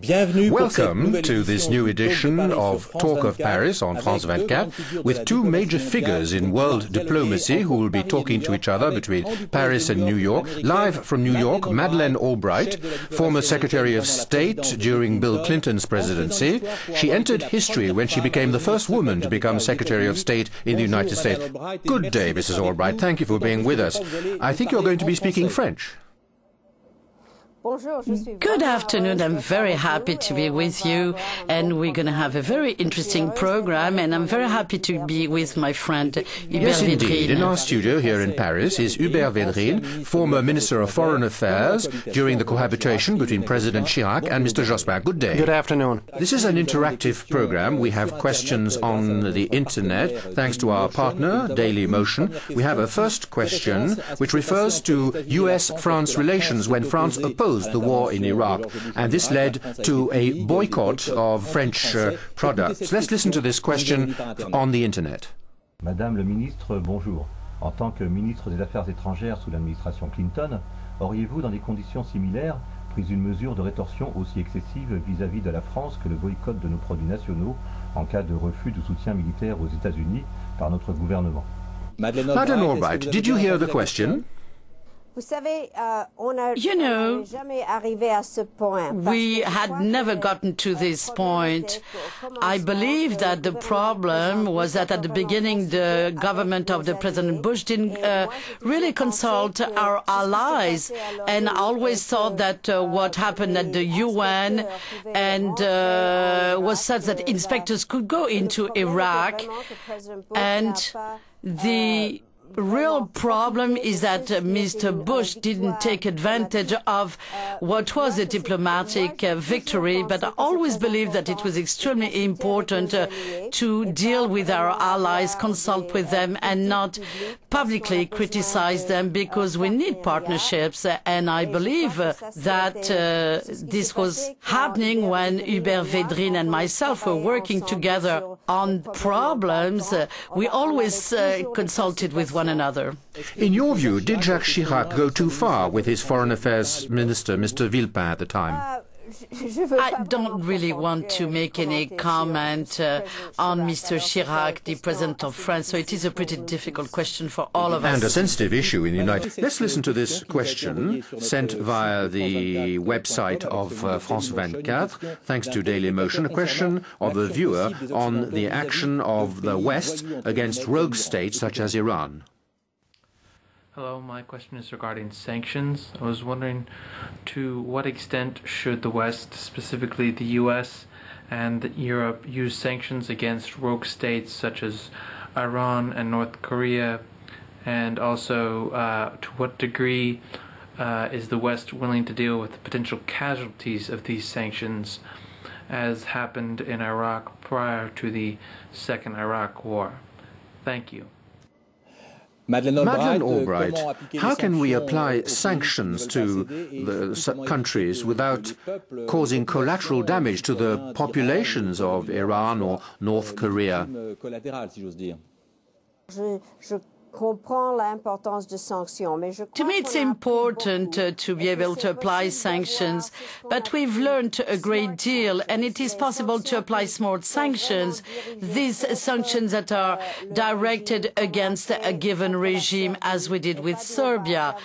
Welcome to this new edition of Talk of Paris on France 24, with two major figures in world diplomacy who will be talking to each other between Paris and New York. Live from New York, Madeleine Albright, former Secretary of State during Bill Clinton's presidency. She entered history when she became the first woman to become Secretary of State in the United States. Good day, Mrs. Albright. Thank you for being with us. I think you're going to be speaking French. Good afternoon. I'm very happy to be with you, and we're going to have a very interesting program, and I'm very happy to be with my friend Hubert Yes, Vedrine. indeed. In our studio here in Paris is Hubert Vedrine, former Minister of Foreign Affairs during the cohabitation between President Chirac and Mr. Jospin. Good day. Good afternoon. This is an interactive program. We have questions on the internet, thanks to our partner, Daily Motion. We have a first question, which refers to US-France relations when France opposed the war in Iraq, and this led to a boycott of French products. Let's listen to this question on the internet. Madame le ministre, bonjour. En tant que ministre des Affaires étrangères sous l'administration Clinton, auriez-vous, dans des conditions similaires, pris une mesure de rétorsion aussi excessive vis-à-vis de la France que le boycott de nos produits nationaux en cas de refus de soutien militaire aux États-Unis par notre gouvernement? Madeleine Albright, did you hear the question? You know, we had never gotten to this point. I believe that the problem was that at the beginning the government of the President Bush didn't really consult our allies, and I always thought that what happened at the UN and was such that inspectors could go into Iraq, and the real problem is that Mr. Bush didn't take advantage of what was a diplomatic victory, but I always believed that it was extremely important to deal with our allies, consult with them, and not publicly criticize them, because we need partnerships, and I believe that this was happening when Hubert Vedrine and myself were working together on problems. We always consulted with one another. In your view, did Jacques Chirac go too far with his foreign affairs minister, Mr. Villepin, at the time? I don't really want to make any comment on Mr. Chirac, the President of France, so it is a pretty difficult question for all of us. And a sensitive issue in the United States. Let's listen to this question sent via the website of France 24, thanks to Daily Motion, a question of a viewer on the action of the West against rogue states such as Iran. Hello, my question is regarding sanctions. I was wondering, to what extent should the West, specifically the US and Europe, use sanctions against rogue states such as Iran and North Korea? And also, to what degree is the West willing to deal with the potential casualties of these sanctions, as happened in Iraq prior to the Second Iraq War? Thank you. Madeleine Albright, how can we apply sanctions to the countries without causing collateral damage to the populations of Iran or North Korea? To me, it's important to be able to apply sanctions, but we've learned a great deal, and it is possible to apply smart sanctions, these sanctions that are directed against a given regime, as we did with Serbia,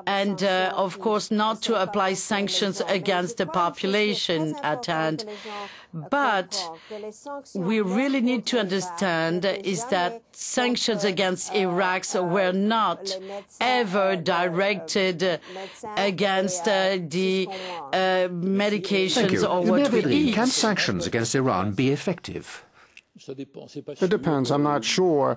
and, of course, not to apply sanctions against the population at hand. But we really need to understand is that sanctions against Iraq were not ever directed against the medications or what we eat. Can sanctions against Iran be effective? It depends. I'm not sure.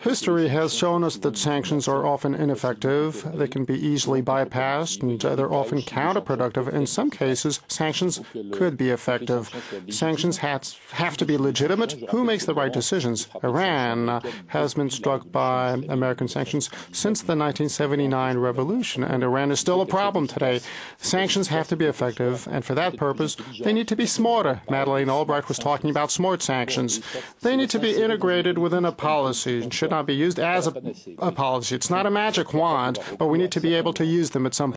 History has shown us that sanctions are often ineffective. They can be easily bypassed, and they're often counterproductive. In some cases, sanctions could be effective. Sanctions have to be legitimate. Who makes the right decisions? Iran has been struck by American sanctions since the 1979 revolution, and Iran is still a problem today. Sanctions have to be effective, and for that purpose, they need to be smarter. Madeleine Albright was talking about smart sanctions. They need to be integrated within a policy and should not be used as a policy. It's not a magic wand, but we need to be able to use them at some